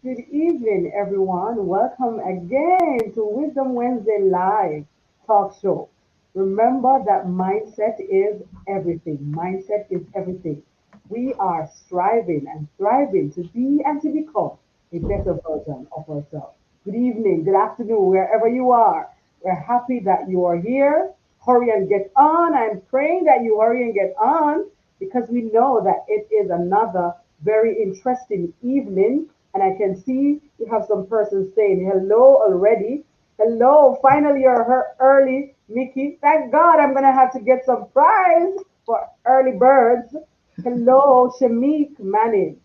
Good evening, everyone. Welcome again to Wisdom Wednesday Live Talk Show. Remember that mindset is everything. Mindset is everything. We are striving and thriving to be and to become a better version of ourselves. Good evening, good afternoon, wherever you are. We're happy that you are here. Hurry and get on. I'm praying that you hurry and get on because we know that it is another very interesting evening. And I can see we have some persons saying hello already. Hello, finally you're here early, Mickey. Thank God I'm going to have to get some prize for early birds. Hello, Shamik Manage.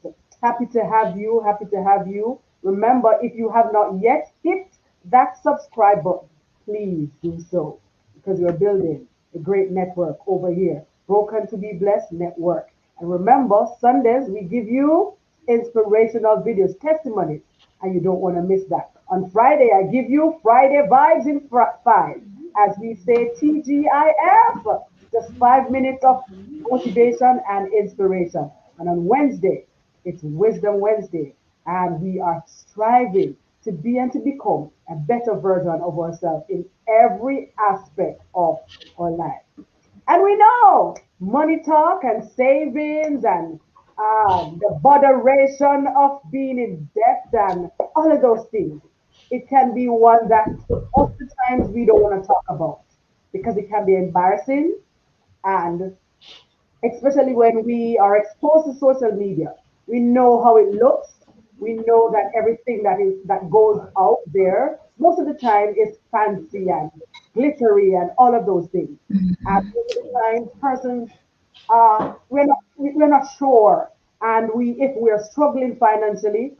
Happy to have you. Happy to have you. Remember, if you have not yet hit that subscribe button, please do so because we're building a great network over here. Broken to be Blessed Network. And remember, Sundays we give you inspirational videos, testimonies, and you don't want to miss that. On Friday, I give you Friday Vibes in 5. As we say, TGIF, just 5 minutes of motivation and inspiration. And on Wednesday, it's Wisdom Wednesday, and we are striving to be and to become a better version of ourselves in every aspect of our life. And we know money talk and savings and the moderation of being in debt and all of those things. It can be one that oftentimes we don't want to talk about because it can be embarrassing and especially when we are exposed to social media. We know how it looks. We know that everything that goes out there most of the time is fancy and glittery and all of those things. And most of the time, persons we're not sure, and we if we're struggling financially,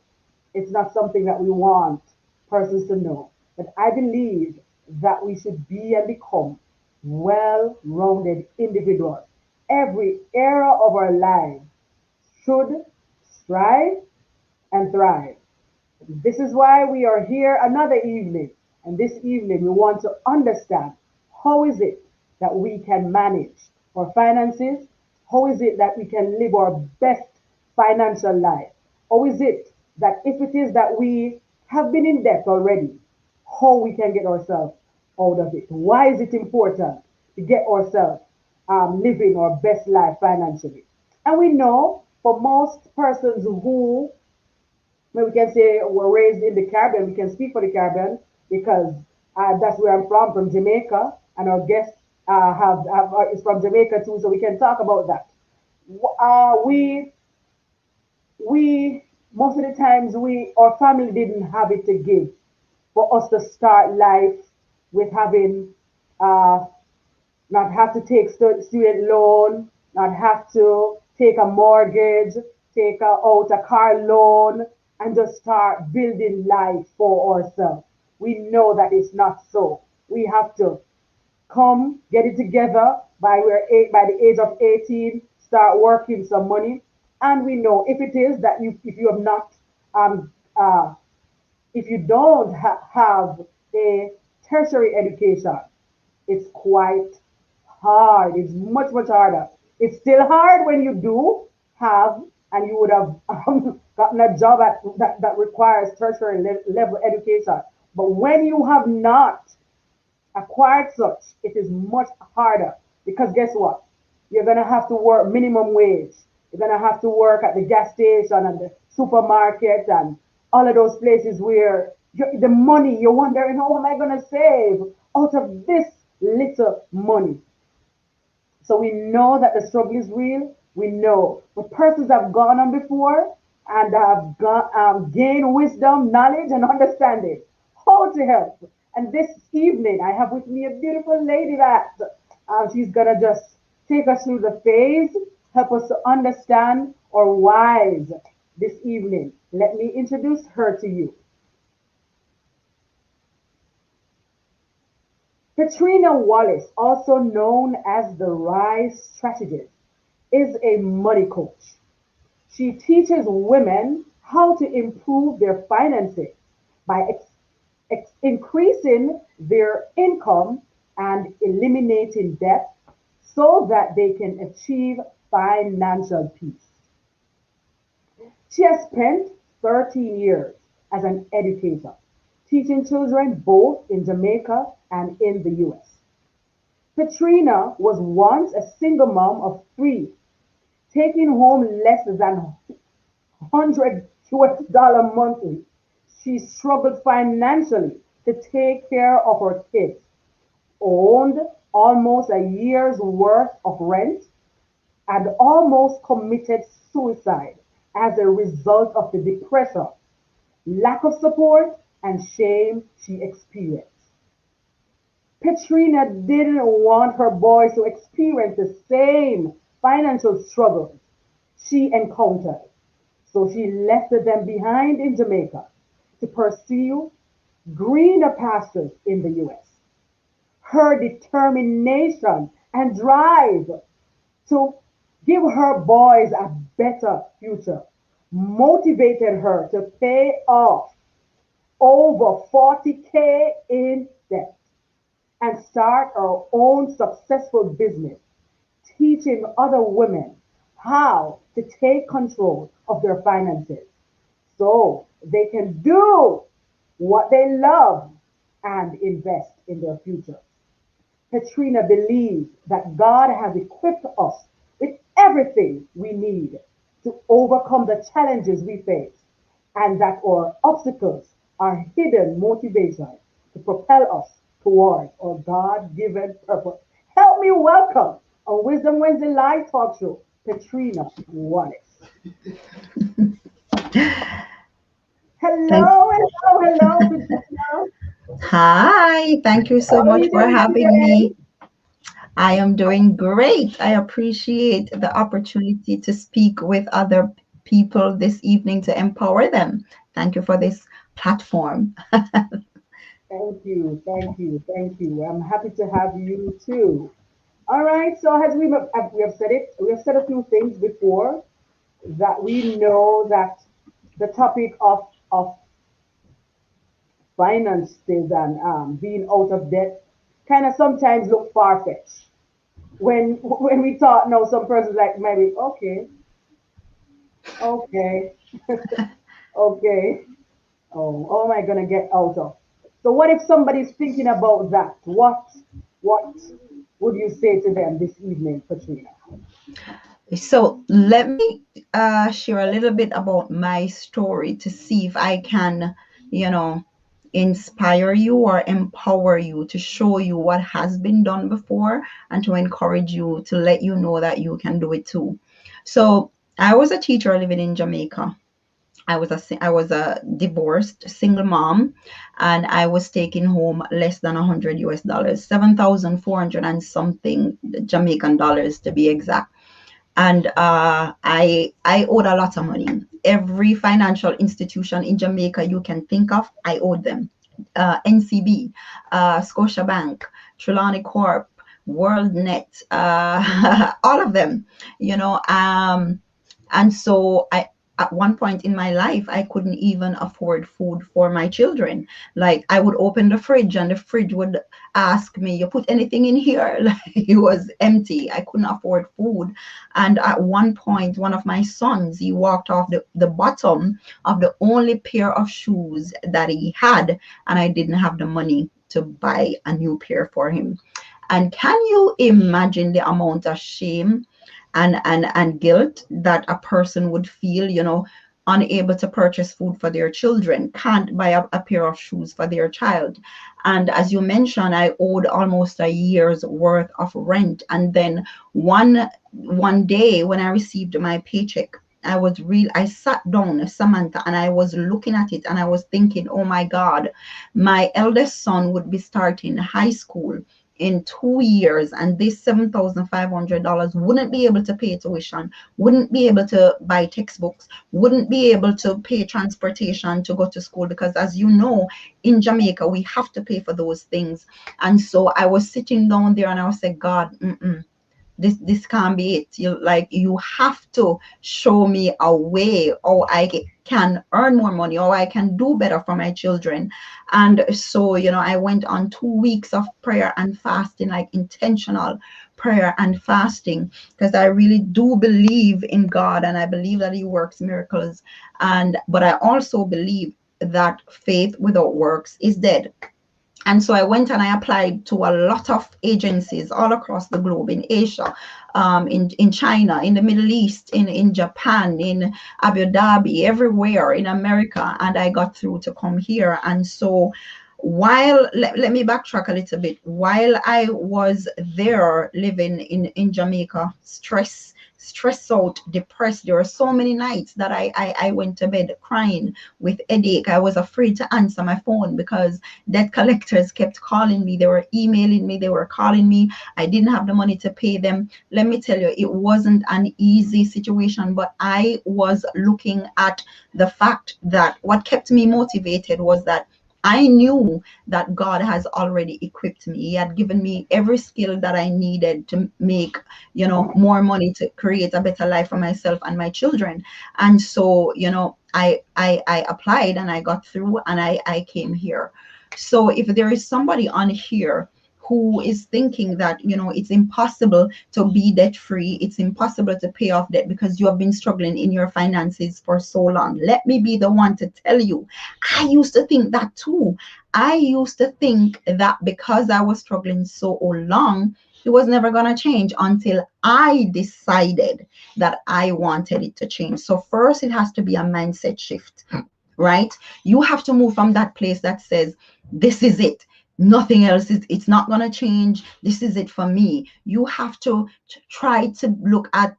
it's not something that we want persons to know. But I believe that we should be and become well-rounded individuals. Every era of our lives should strive and thrive. This is why we are here another evening. And this evening, we want to understand how is it that we can manage our finances? How is it that we can live our best financial life? How is it that if it is that we have been in debt already, how we can get ourselves out of it? Why is it important to get ourselves living our best life financially? And we know for most persons who we can say were raised in the Caribbean. We can speak for the Caribbean because that's where I'm from Jamaica, and our guest is from Jamaica too, so we can talk about that. We most of the times we our family didn't have it to give for us to start life with having uh, not have to take student loan, not have to take a mortgage, out a car loan, and just start building life for ourselves. We know that it's not so. We have to come, get it together by the age of 18, start working some money. And we know if it is that if you have not um, uh, if you don't have a tertiary education, it's quite hard. It's much, much harder. It's still hard when you do have, and you would have gotten a job that requires tertiary level education. But when you have not acquired such, it is much harder because guess what? You're going to have to work minimum wage. You're going to have to work at the gas station and the supermarket and all of those places where the money, you're wondering, how am I going to save out of this little money? So we know that the struggle is real. We know. But persons have gone on before and have gained wisdom, knowledge, and understanding how to help. And this evening, I have with me a beautiful lady that she's going to just take us through the phase, help us to understand our whys this evening. Let me introduce her to you. Petrina Wallace, also known as the Rise Strategist, is a money coach. She teaches women how to improve their finances by increasing their income and eliminating debt so that they can achieve financial peace. She has spent 13 years as an educator, teaching children both in Jamaica and in the US. Petrina was once a single mom of three, taking home less than 100 US dollar monthly. She struggled financially to take care of her kids, owned almost a year's worth of rent, and almost committed suicide as a result of the depression, lack of support, and shame she experienced. Petrina didn't want her boys to experience the same financial struggles she encountered, so she left them behind in Jamaica to pursue greener pastures in the US. Her determination and drive to give her boys a better future motivated her to pay off over 40K in debt and start her own successful business, teaching other women how to take control of their finances so they can do what they love and invest in their future. Petrina believes that God has equipped us with everything we need to overcome the challenges we face, and that our obstacles are hidden motivation to propel us towards our God given purpose. Help me welcome on Wisdom Wednesday Live Talk Show, Petrina Wallace. Thank, Hello, hello, hello, Petrina. Hi, thank you so How are much you for doing having today? me. I am doing great. I appreciate the opportunity to speak with other people this evening to empower them. Thank you for this platform. Thank you, thank you, thank you. I'm happy to have you too. All right, so as we have said it, we have said a few things before that we know that the topic of finances and being out of debt kind of sometimes look far fetched. When we talk now, some persons like maybe okay, okay, okay. Oh, am I gonna get out of? So what if somebody's thinking about that? What would you say to them this evening, Katrina? So let me share a little bit about my story to see if I can, you know, inspire you or empower you to show you what has been done before and to encourage you to let you know that you can do it too. So I was a teacher living in Jamaica. I was a divorced single mom, and I was taking home less than 100 US dollars, 7,400 and something Jamaican dollars to be exact. And I owed a lot of money. Every financial institution in Jamaica you can think of, I owed them. NCB, Scotiabank, Trelawney Corp, WorldNet, all of them, you know. And so I, at one point in my life, I couldn't even afford food for my children. Like I would open the fridge and the fridge would ask me, "You put anything in here?" Like it was empty. I couldn't afford food. And at one point, one of my sons, he walked off the bottom of the only pair of shoes that he had, and I didn't have the money to buy a new pair for him. And can you imagine the amount of shame and guilt that a person would feel, unable to purchase food for their children, can't buy a pair of shoes for their child. And as you mentioned, I owed almost a year's worth of rent. And then one day when I received my paycheck, I sat down, Samantha, and I was looking at it and I was thinking, oh my God, my eldest son would be starting high school in 2 years, and this $7,500 wouldn't be able to pay tuition, wouldn't be able to buy textbooks, wouldn't be able to pay transportation to go to school, because as you know, in Jamaica we have to pay for those things. And so I was sitting down there and I was saying, God, this can't be it. You have to show me a way how can earn more money, or I can do better for my children. And so I went on 2 weeks of prayer and fasting, like intentional prayer and fasting, because I really do believe in God and I believe that he works miracles. And but I also believe that faith without works is dead. And so I went and I applied to a lot of agencies all across the globe, in Asia, in China, in the Middle East, in Japan, in Abu Dhabi, everywhere in America. And I got through to come here. And so let me backtrack a little bit. While I was there living in Jamaica, stressed out, depressed. There were so many nights that I went to bed crying with headache. I was afraid to answer my phone because debt collectors kept calling me. They were emailing me. They were calling me. I didn't have the money to pay them. Let me tell you, it wasn't an easy situation, but I was looking at the fact that what kept me motivated was that I knew that God has already equipped me. He had given me every skill that I needed to make, more money, to create a better life for myself and my children. And so, I applied and I got through and I came here. So if there is somebody on here who is thinking that, it's impossible to be debt free, it's impossible to pay off debt because you have been struggling in your finances for so long, let me be the one to tell you, I used to think that too. I used to think that because I was struggling so long, it was never going to change until I decided that I wanted it to change. So first, it has to be a mindset shift, right? You have to move from that place that says, this is it. Nothing else is, it's not going to change. This is it for me. You have to try to look at,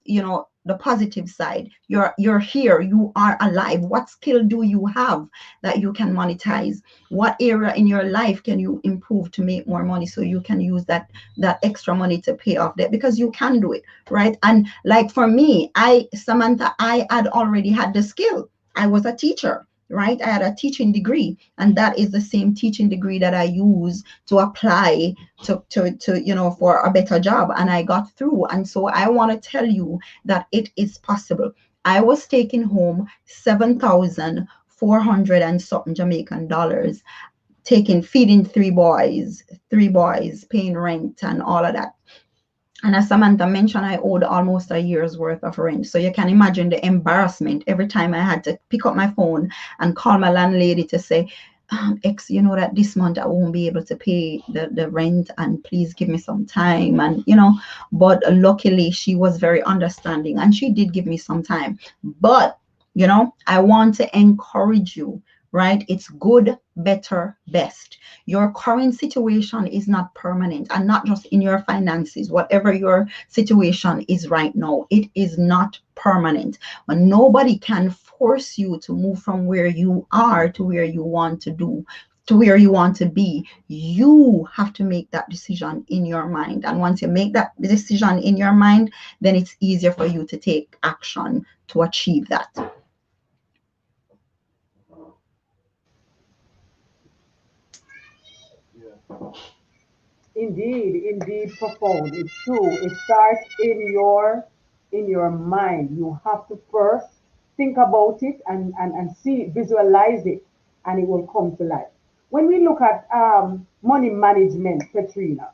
the positive side. You're here, you are alive. What skill do you have that you can monetize? What area in your life can you improve to make more money so you can use that extra money to pay off debt? Because you can do it, right? And like for me, Samantha, I had already had the skill. I was a teacher, right? I had a teaching degree, and that is the same teaching degree that I use to apply to for a better job, and I got through. And so I want to tell you that it is possible. I was taking home 7,400 and something Jamaican dollars, feeding three boys, paying rent and all of that. And as Samantha mentioned, I owed almost a year's worth of rent. So you can imagine the embarrassment every time I had to pick up my phone and call my landlady to say, X, you know that this month I won't be able to pay the rent, and please give me some time. And, but luckily she was very understanding and she did give me some time. But, I want to encourage you, right? It's good, better, best. Your current situation is not permanent, and not just in your finances. Whatever your situation is right now, it is not permanent. But nobody can force you to move from where you are to where you want to where you want to be. You have to make that decision in your mind. And once you make that decision in your mind, then it's easier for you to take action to achieve that. Indeed, indeed, profound. It's true. It starts in your mind. You have to first think about it and see, visualize it, and it will come to life. When we look at money management, Petrina,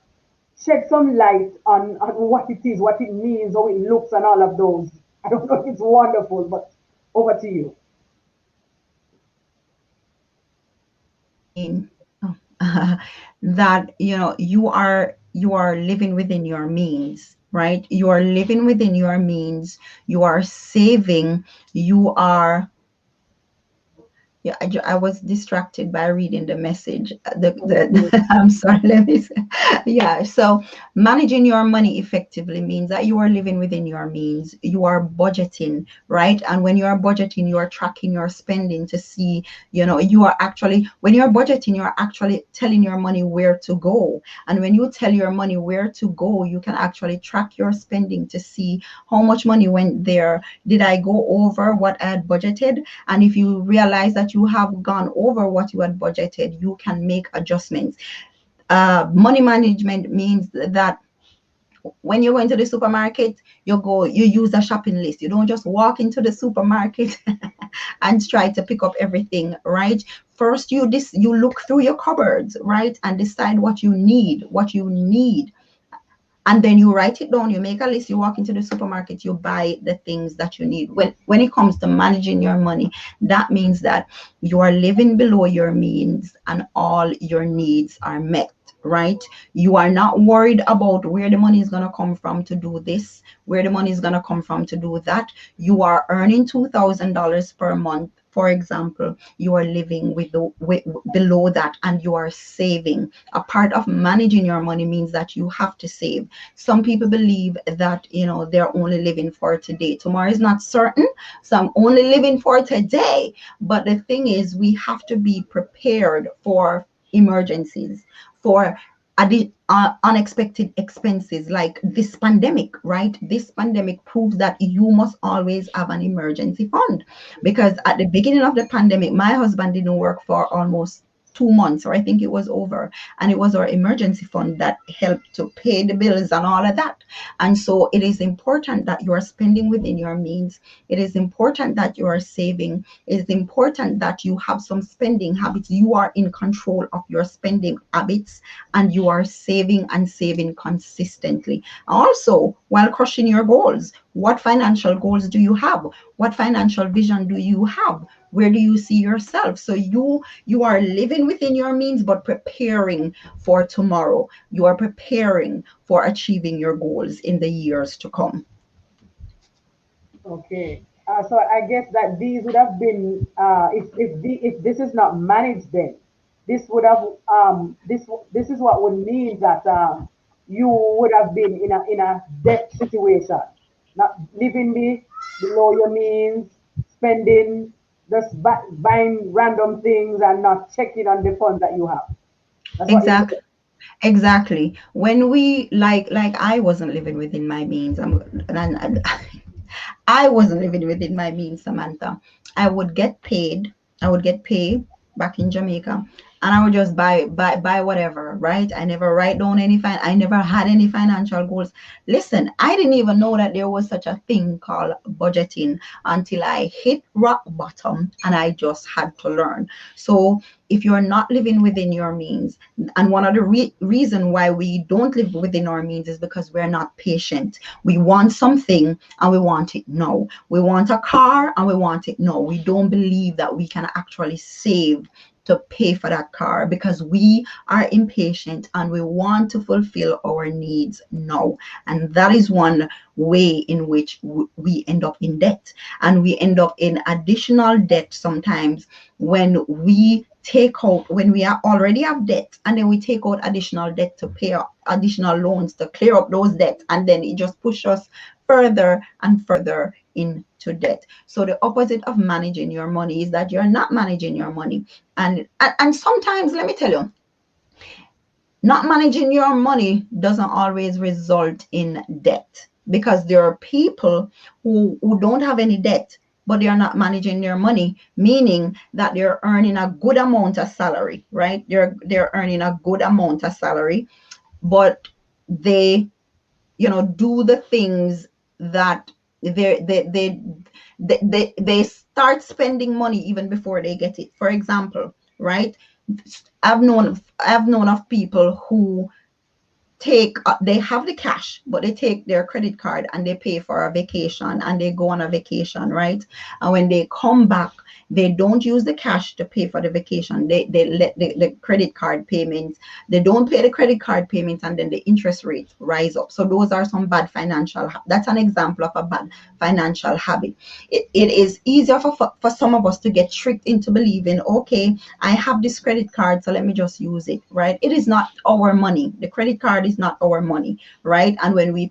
shed some light on what it is, what it means, how it looks, and all of those. I don't know if it's wonderful, but over to you. In that you are living within your means, right? You are living within your means. You are saving. You are Yeah, I was distracted by reading the message. I'm sorry, let me say. Yeah, so managing your money effectively means that you are living within your means. You are budgeting, right? And when you are budgeting, you are tracking your spending to see, when you're budgeting, you're actually telling your money where to go. And when you tell your money where to go, you can actually track your spending to see how much money went there. Did I go over what I had budgeted? And if you realize that you have gone over what you had budgeted, you can make adjustments. Money management means that when you go into the supermarket, you use a shopping list. You don't just walk into the supermarket and try to pick up everything, right? First, you look through your cupboards, right, and decide what you need. and then you write it down, you make a list, you walk into the supermarket, you buy the things that you need. When it comes to managing your money, that means that you are living below your means and all your needs are met, right? You are not worried about where the money is going to come from to do this, where the money is going to come from to do that. You are earning $2,000 per month, for example. You are living below that, and you are saving. A part of managing your money means that you have to save. Some people believe that, they're only living for today. Tomorrow is not certain, so I'm only living for today. But the thing is, we have to be prepared for emergencies, for unexpected expenses like this pandemic, right? This pandemic proves that you must always have an emergency fund, because at the beginning of the pandemic, my husband didn't work for almost 2 months, or I think it was over, and it was our emergency fund that helped to pay the bills and all of that. And so it is important that you are spending within your means. It is important that you are saving. It is important that you have some spending habits. You are in control of your spending habits, and you are saving and saving consistently. Also, while crushing your goals, what financial goals do you have? What financial vision do you have? Where do you see yourself? So you are living within your means, but preparing for tomorrow. You are preparing for achieving your goals in the years to come. Okay. So I guess that these would have been, if this is not managed, then this would have this is what would mean that you would have been in a debt situation, not living below your means, spending, just buying random things and not checking on the funds that you have. That's what you're Exactly. saying. Exactly. When we like I wasn't living within my means. And I wasn't living within my means, Samantha. I would get paid. I would get paid back in Jamaica, and I would just buy whatever, right? I never write down I never had any financial goals. Listen, I didn't even know that there was such a thing called budgeting until I hit rock bottom, and I just had to learn. So if you're not living within your means, and one of the reason why we don't live within our means is because we're not patient. We want something and we want it now. We want a car and we want it now. We don't believe that we can actually save to pay for that car because we are impatient and we want to fulfill our needs now. And that is one way in which we end up in debt. And we end up in additional debt sometimes when we already have debt, and then we take out additional debt to pay additional loans to clear up those debts, and then it just pushes us further and further into debt. So the opposite of managing your money is that you're not managing your money. And sometimes, let me tell you, not managing your money doesn't always result in debt, because there are people who don't have any debt, but they are not managing their money, meaning that they're earning a good amount of salary, right? They're earning a good amount of salary, but they, do the things that they start spending money even before they get it. For example, right? I've known of people who they have the cash, but they take their credit card and they pay for a vacation, and they go on a vacation, right? And when they come back, they don't use the cash to pay for the vacation. They let the credit card payments, they don't pay the credit card payments, and then the interest rates rise up. So those are some bad that's an example of a bad financial habit. It is easier for some of us to get tricked into believing, okay, I have this credit card, so let me just use it, right? It is not our money. The credit card is not our money, right? And when we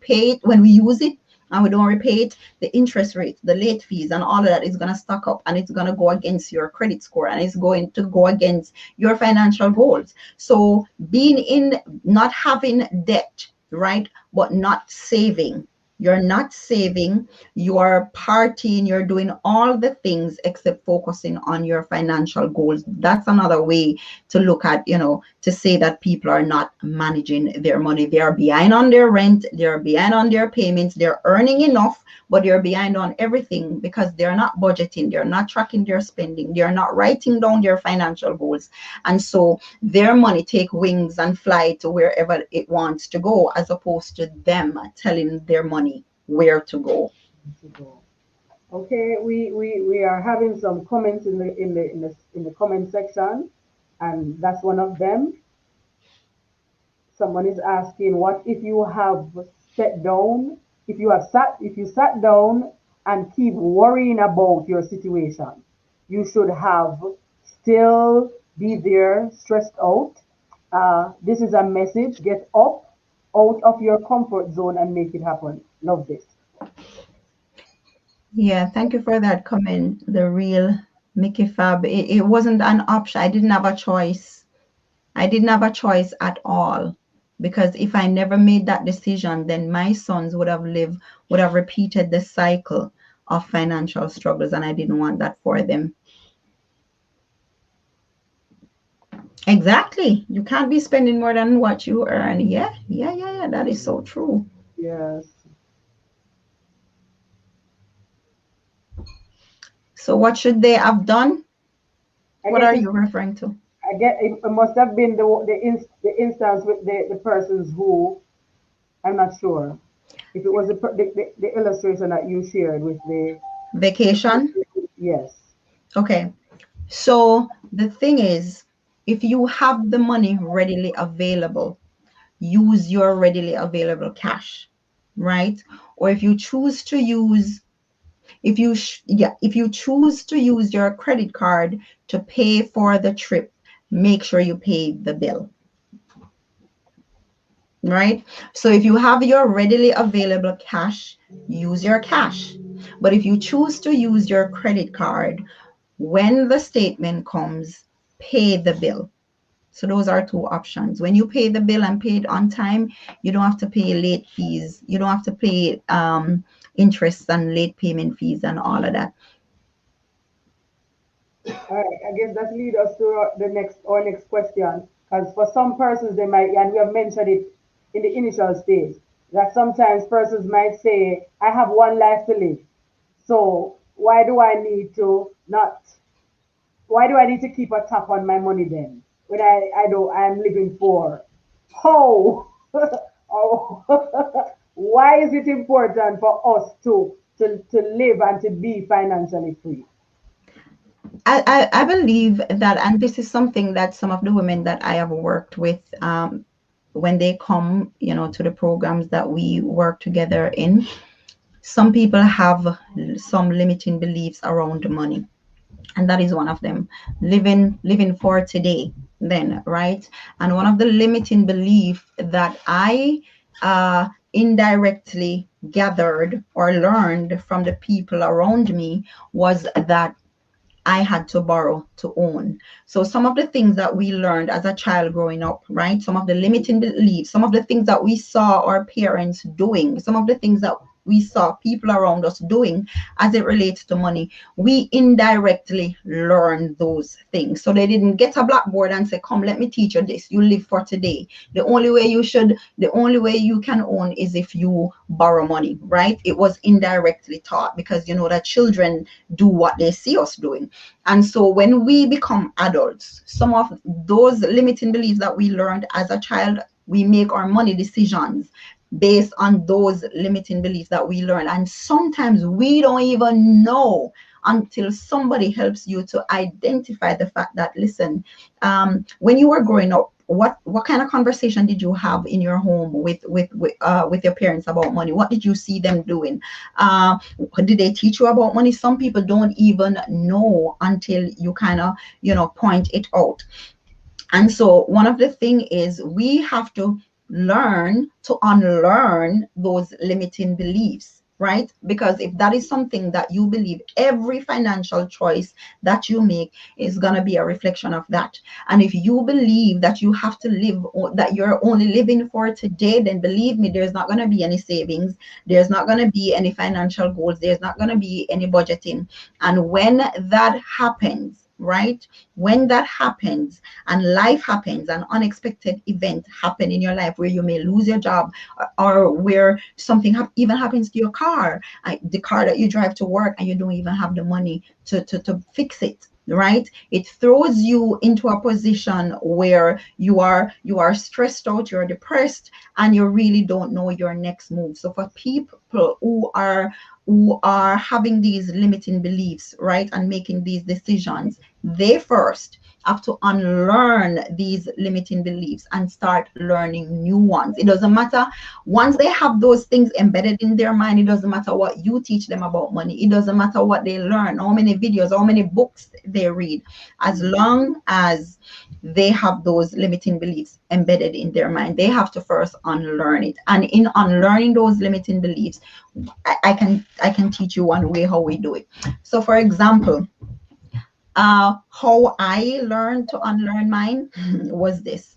use it and we don't repay it, the interest rate, the late fees, and all of that is going to stack up, and it's going to go against your credit score, and it's going to go against your financial goals. So being in not having debt, right, but not saving, You're not saving, you're partying, you're doing all the things except focusing on your financial goals. That's another way to look at, to say that people are not managing their money. They are behind on their rent, they're behind on their payments, they're earning enough, but they're behind on everything because they're not budgeting, they're not tracking their spending, they're not writing down their financial goals. And so their money take wings and fly to wherever it wants to go, as opposed to them telling their money where to go. To go. Okay, we are having some comments in the comment section, and that's one of them. Someone is asking, what if you have sat down, if you sat down and keep worrying about your situation, you should have still be there stressed out. This is a message. Get up out of your comfort zone and make it happen. Love this. Yeah, thank you for that comment. The real Mickey Fab. It wasn't an option. I didn't have a choice. I didn't have a choice at all. Because if I never made that decision, then my sons would have repeated the cycle of financial struggles, and I didn't want that for them. Exactly. You can't be spending more than what you earn. Yeah, yeah, yeah, yeah. That is so true. Yes. So what should they have done? I What guess are it's, you referring to? I get it must have been the instance with the persons who, I'm not sure if it was the illustration that you shared with the Vacation? person. Yes. Okay. So the thing is, if you have the money readily available, use your readily available cash, right? Or if you choose to use your credit card to pay for the trip, make sure you pay the bill, right? So if you have your readily available cash, use your cash. But if you choose to use your credit card, when the statement comes, pay the bill. So those are two options. When you pay the bill and pay it on time, you don't have to pay late fees. You don't have to pay interest and late payment fees and all of that. All right. I guess that leads us to our next question. Because for some persons, they might, and we have mentioned it in the initial stage, that sometimes persons might say, I have one life to live. So why do I need to keep a tap on my money then? When I know I'm living for how? Oh, why is it important for us to live and to be financially free? I believe that, and this is something that some of the women that I have worked with, when they come, to the programs that we work together in, some people have some limiting beliefs around money, and that is one of them. Living for today, then, right? And one of the limiting belief that I indirectly gathered or learned from the people around me was that I had to borrow to own. So some of the things that we learned as a child growing up, right? Some of the limiting beliefs, some of the things that we saw our parents doing, some of the things that we saw people around us doing as it relates to money, we indirectly learned those things. So they didn't get a blackboard and say, come, let me teach you this. You live for today. The only way you can own is if you borrow money, right? It was indirectly taught because that children do what they see us doing. And so when we become adults, some of those limiting beliefs that we learned as a child, we make our money decisions based on those limiting beliefs that we learn. And sometimes we don't even know until somebody helps you to identify the fact that, listen, when you were growing up, what kind of conversation did you have in your home with your parents about money? What did you see them doing? Did they teach you about money? Some people don't even know until you kind of point it out. And so one of the thing is we have to learn to unlearn those limiting beliefs, right? Because if that is something that you believe, every financial choice that you make is going to be a reflection of that. And if you believe that you have to live, that you're only living for today, then believe me, there's not going to be any savings, there's not going to be any financial goals, there's not going to be any budgeting. And when that happens, right, when that happens and life happens, an unexpected event happen in your life where you may lose your job, or where something even happens to your car, the car that you drive to work, and you don't even have the money to fix it, right? It throws you into a position where you are stressed out, you're depressed, and you really don't know your next move. So for people who are having these limiting beliefs, right, and making these decisions, they first have to unlearn these limiting beliefs and start learning new ones. It doesn't matter, once they have those things embedded in their mind, it doesn't matter what you teach them about money, it doesn't matter what they learn, how many videos, how many books they read, as long as they have those limiting beliefs embedded in their mind, they have to first unlearn it. And in unlearning those limiting beliefs, I can teach you one way how we do it. So for example, how I learned to unlearn mine was this.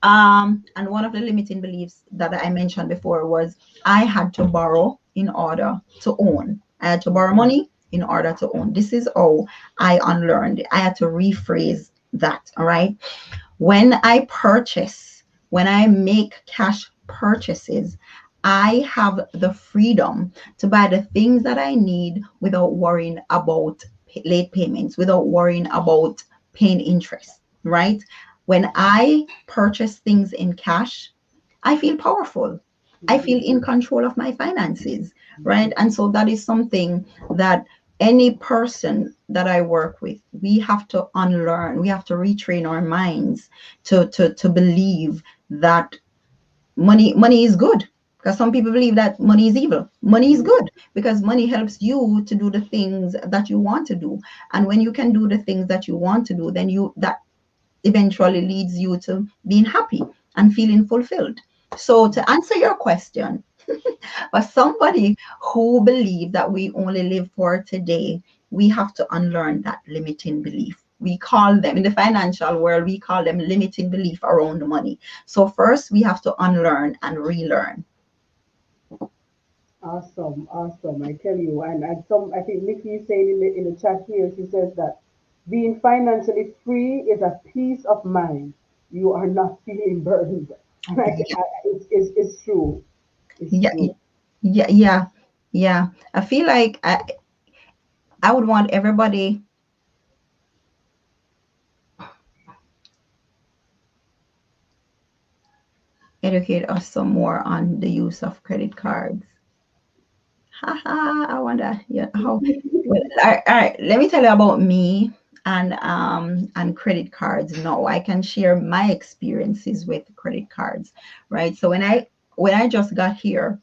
And one of the limiting beliefs that I mentioned before was I had to borrow in order to own. I had to borrow money in order to own. This is how I unlearned it. I had to rephrase that. All right. When I make cash purchases, I have the freedom to buy the things that I need without worrying about late payments, without worrying about paying interest, right? When I purchase things in cash, I feel powerful. I feel in control of my finances, right? And so that is something that any person that I work with, we have to unlearn, we have to retrain our minds to believe that money is good, because some people believe that money is evil. Money is good because money helps you to do the things that you want to do. And when you can do the things that you want to do, then you that eventually leads you to being happy and feeling fulfilled. So to answer your question, for somebody who believe that we only live for today, we have to unlearn that limiting belief. We call them, in the financial world, we call them limiting belief around money. So first we have to unlearn and relearn. Awesome, awesome. I tell you, and some, I think Nikki is saying in the chat here, she says that being financially free is a peace of mind. You are not feeling burdened. And it's true. It's Yeah, true. yeah, yeah, yeah. I feel like I would want everybody educate us some more on the use of credit cards. Haha, I wonder, yeah, how. Well, all right, let me tell you about me and credit cards. Now, I can share my experiences with credit cards, right? So when I just got here,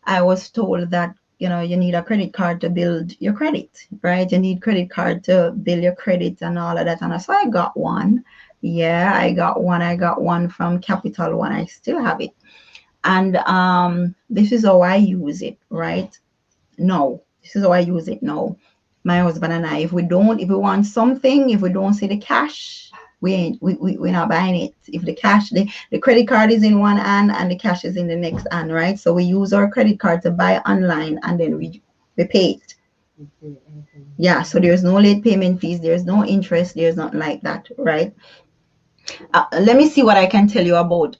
I was told that you need a credit card to build your credit, right? You need credit card to build your credit and all of that. And so I got one. Yeah, I got one. I got one from Capital One. I still have it. And this is how I use it, right? No, this is how I use it now. My husband and I, if we want something, if we don't see the cash, we're not buying it. If the credit card is in one hand and the cash is in the next hand, right? So we use our credit card to buy online, and then we pay it. Okay, okay. Yeah, so there's no late payment fees, there's no interest, there's nothing like that, right? Let me see what I can tell you about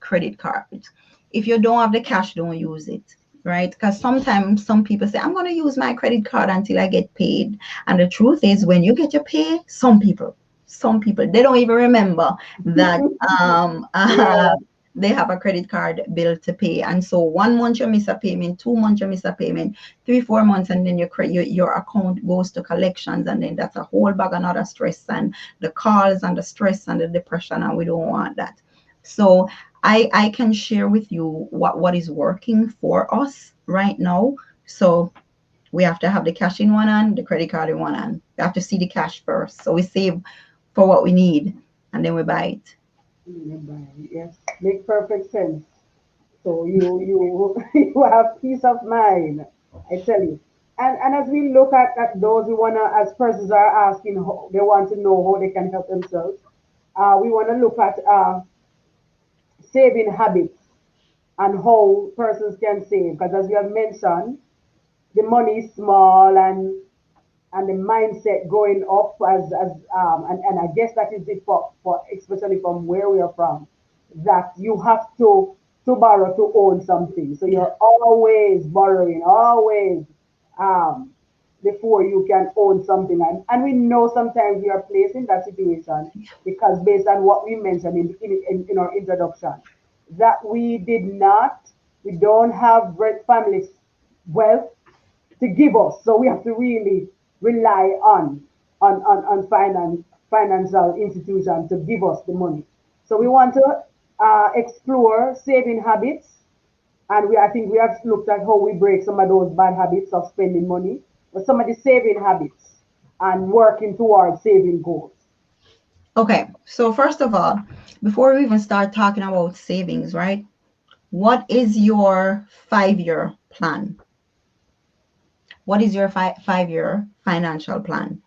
credit cards. If you don't have the cash, don't use it, right? Because sometimes some people say, I'm going to use my credit card until I get paid. And the truth is, when you get your pay, some people, they don't even remember that Yeah. they have a credit card bill to pay. And so 1 month you miss a payment, 2 months you miss a payment, 3, 4 months, and then your account goes to collections, and then that's a whole bag of another stress, and the calls and the stress and the depression, and we don't want that. So I can share with you what is working for us right now. So we have to have the cash in one hand, the credit card in one hand. We have to see the cash first. So we save for what we need, and then we buy it. Yes, make perfect sense. So you you have peace of mind. I tell you. And as we look at those, we wanna, as persons are asking, they want to know how they can help themselves. We want to look at saving habits and how persons can save. Because as you have mentioned, the money is small, and the mindset going up and I guess that is it for especially from where we are from, that you have to borrow to own something. So Yeah. you're always borrowing, always um before you can own something. And we know sometimes we are placed in that situation because based on what we mentioned in our introduction, that we don't have family wealth to give us. So we have to really rely on financial institutions to give us the money. So we want to explore saving habits, and I think we have looked at how we break some of those bad habits of spending money, but some of the saving habits and working towards saving goals. Okay, so first of all, before we even start talking about savings, right? What is your 5 year plan? What is your 5 year financial plan?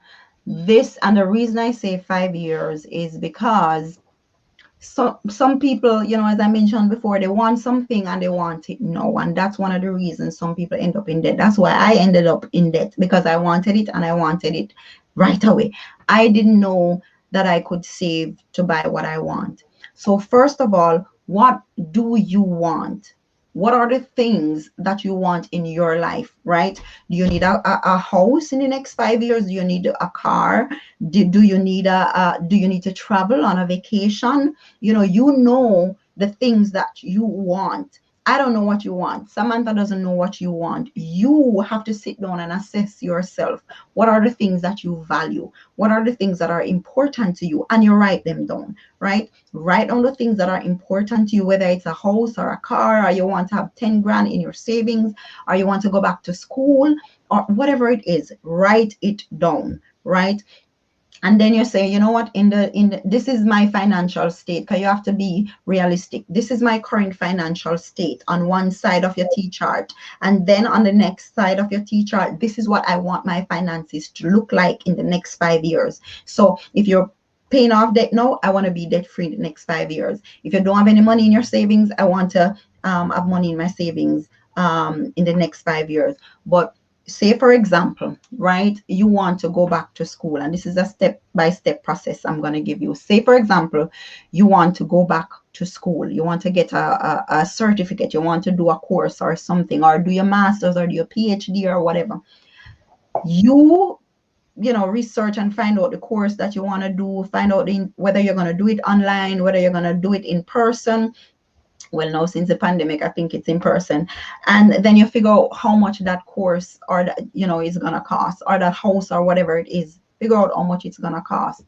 This, and the reason I say 5 years is because some people, as I mentioned before, they want something and they want it now, and that's one of the reasons some people end up in debt. That's why I ended up in debt, because I wanted it and I wanted it right away. I didn't know that I could save to buy what I want. So first of all, what do you want? What are the things that you want in your life, right? Do you need a house in the next 5 years? Do you need a car? Do you need do you need to travel on a vacation? You know the things that you want. I don't know what you want. Samantha doesn't know what you want. You have to sit down and assess yourself. What are the things that you value? What are the things that are important to you? And you write them down, right? Write down the things that are important to you, whether it's a house or a car, or you want to have 10 grand in your savings, or you want to go back to school, or whatever it is. Write it down, right? And then you say, you know what, this is my financial state, because you have to be realistic. This is my current financial state on one side of your T chart, and then on the next side of your T chart, this is what I want my finances to look like in the next 5 years. So if you're paying off debt now, I want to be debt free in the next 5 years. If you don't have any money in your savings, I want to have money in my savings in the next 5 years. But say, for example, right, you want to go back to school, and this is a step by step process I'm going to give you. Say, for example, you want to go back to school, you want to get a certificate, you want to do a course or something, or do your master's or do your PhD or whatever. You research and find out the course that you want to do, find out whether you're going to do it online, whether you're going to do it in person. Well, now since the pandemic, I think it's in person. And then you figure out how much that course or that is gonna cost, or that house or whatever it is. Figure out how much it's gonna cost,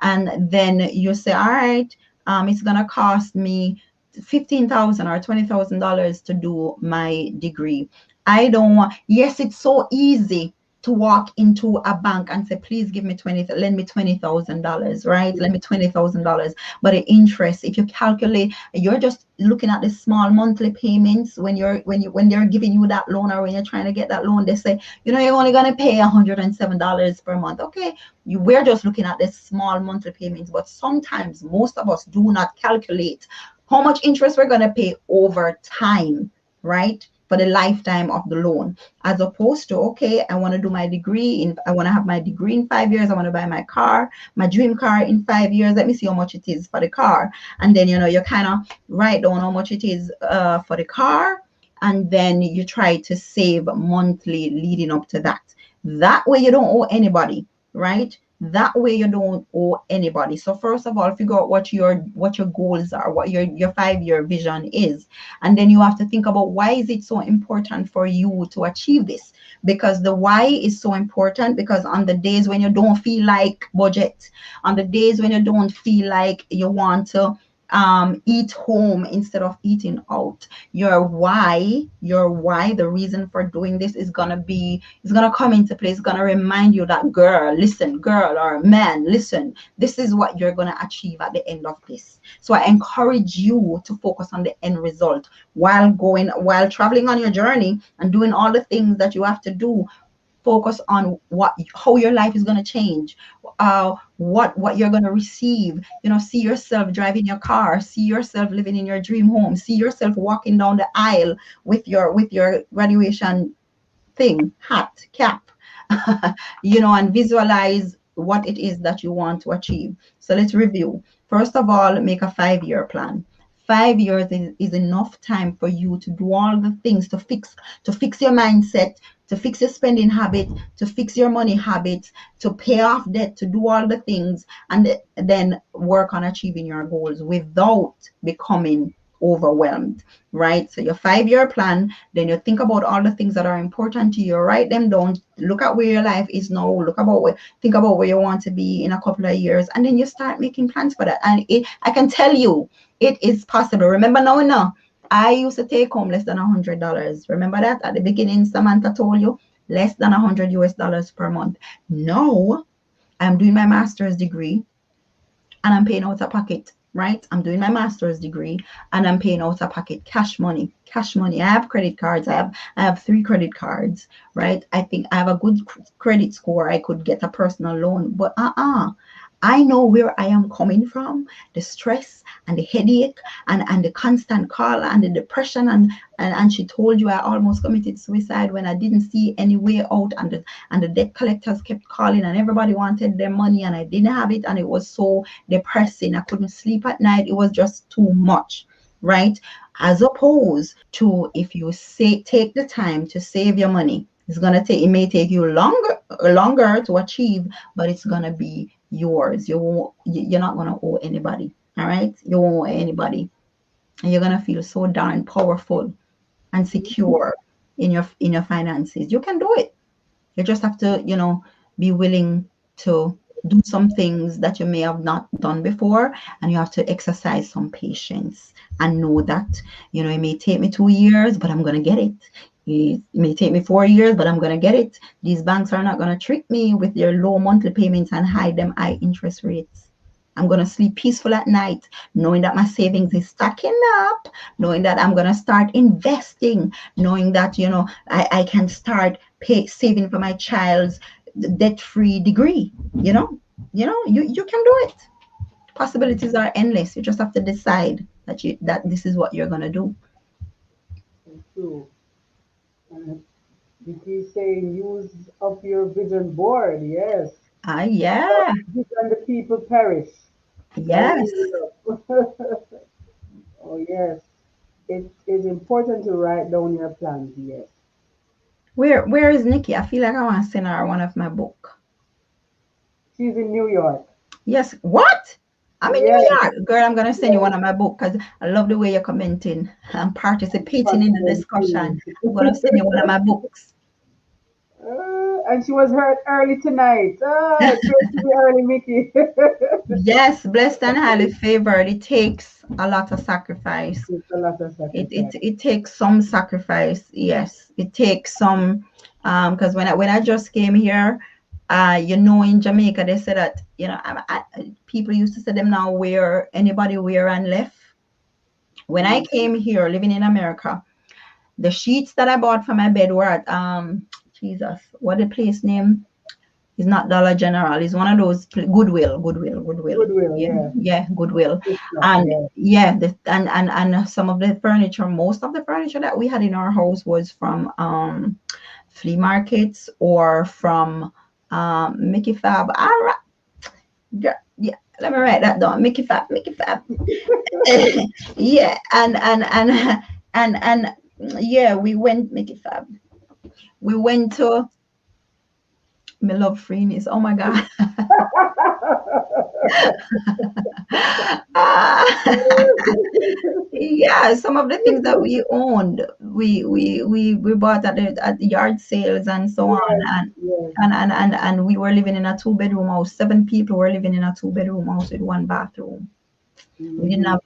and then you say, all right, it's gonna cost me $15,000 or $20,000 to do my degree. I don't want. Yes, it's so easy to walk into a bank and say, please give me lend me $20,000, right? Lend me $20,000. But the interest, if you calculate, you're just looking at the small monthly payments when they're giving you that loan, or when you're trying to get that loan, they say, you're only going to pay $107 per month. Okay, we're just looking at the small monthly payments, but sometimes most of us do not calculate how much interest we're going to pay over time, right? For the lifetime of the loan, as opposed to, okay, I want to do my degree I want to have my degree in 5 years. I want to buy my dream car in 5 years. Let me see how much it is for the car. And then, you kind of write down how much it is for the car. And then you try to save monthly leading up to that. That way you don't owe anybody, right? That way you don't owe anybody. So first of all, figure out what your goals are, what your 5 year vision is. And then you have to think about, why is it so important for you to achieve this? Because the why is so important, because on the days when you don't feel like budget, on the days when you don't feel like you want to eat home instead of eating out. Your why, the reason for doing this is gonna come into place. It's gonna remind you that, girl, listen, girl, or man, listen, this is what you're gonna achieve at the end of this. So I encourage you to focus on the end result while traveling on your journey and doing all the things that you have to do. Focus on how your life is going to change, what you're going to receive. See yourself driving your car, see yourself living in your dream home, see yourself walking down the aisle with your graduation thing, hat, cap, and visualize what it is that you want to achieve. So let's review. First of all, make a 5-year plan. 5 years is enough time for you to do all the things to fix your mindset, to fix your spending habit, to fix your money habits, to pay off debt, to do all the things, and then work on achieving your goals without becoming overwhelmed, right? So your 5-year plan, then you think about all the things that are important to you, write them down, look at where your life is now, think about where you want to be in a couple of years, and then you start making plans for that. And I can tell you, it is possible. Remember now, I used to take home less than $100. Remember that at the beginning, Samantha told you, less than $100 per month. Now I'm doing my master's degree and I'm paying out of pocket, right? I'm doing my master's degree and I'm paying out of pocket cash money. Cash money. I have credit cards. I have 3 credit cards, right? I think I have a good credit score. I could get a personal loan, but I know where I am coming from, the stress and the headache and the constant call and the depression and she told you I almost committed suicide when I didn't see any way out, and the debt collectors kept calling and everybody wanted their money and I didn't have it, and it was so depressing. I couldn't sleep at night. It was just too much, right? As opposed to if you take the time to save your money, it may take you longer to achieve, but it's gonna be yours. You're not gonna owe anybody. All right, you won't owe anybody, and you're gonna feel so darn powerful and secure in your finances. You can do it. You just have to, be willing to do some things that you may have not done before, and you have to exercise some patience and know that, it may take me 2 years, but I'm going to get it. It may take me 4 years, but I'm going to get it. These banks are not going to trick me with their low monthly payments and them high interest rates. I'm going to sleep peaceful at night, knowing that my savings is stacking up, knowing that I'm going to start investing, knowing that, I can start saving for my child's debt-free degree. You can do it. Possibilities are endless. You just have to decide that this is what you're going to do. True. And you keep saying use up your vision board. Yes. Yeah. And the people perish. By Yes. Europe. Oh, yes. It is important to write down your plans. Yes. Where is Nikki? I feel like I want to send her one of my book. She's in New York. Yes. What? I'm in New Yes. York. Girl, I'm going to send you Yes. one of my books because I love the way you're commenting and participating in the discussion. Fascinating. I'm going to send you one of my books. And she was hurt early tonight. Great to be early, Mickey. Yes, blessed and highly favored. It takes a lot of sacrifice. It's a lot of It, sacrifice. it, it takes some sacrifice. Yes, it takes some. Because when I just came here, in Jamaica, they said that, people used to say them now where anybody wear and left. When I came here, living in America, the sheets that I bought for my bed were at Jesus, what the place name? It's not Dollar General. It's one of those Goodwill. Goodwill, Yeah, yeah. yeah, Goodwill. It's not, And yeah. yeah, and some of the furniture, most of the furniture that we had in our house was from flea markets or from Mickey Fab. All right, yeah. Let me write that down. Mickey Fab, Mickey Fab. Yeah, and yeah, we went Mickey Fab. We went to my love Freeney's. Oh my God. Yeah, some of the things that we owned, we bought at the yard sales and so on, Yes, yes. and we were living in a 2-bedroom house. 7 people were living in a 2-bedroom house with 1 bathroom. Mm-hmm.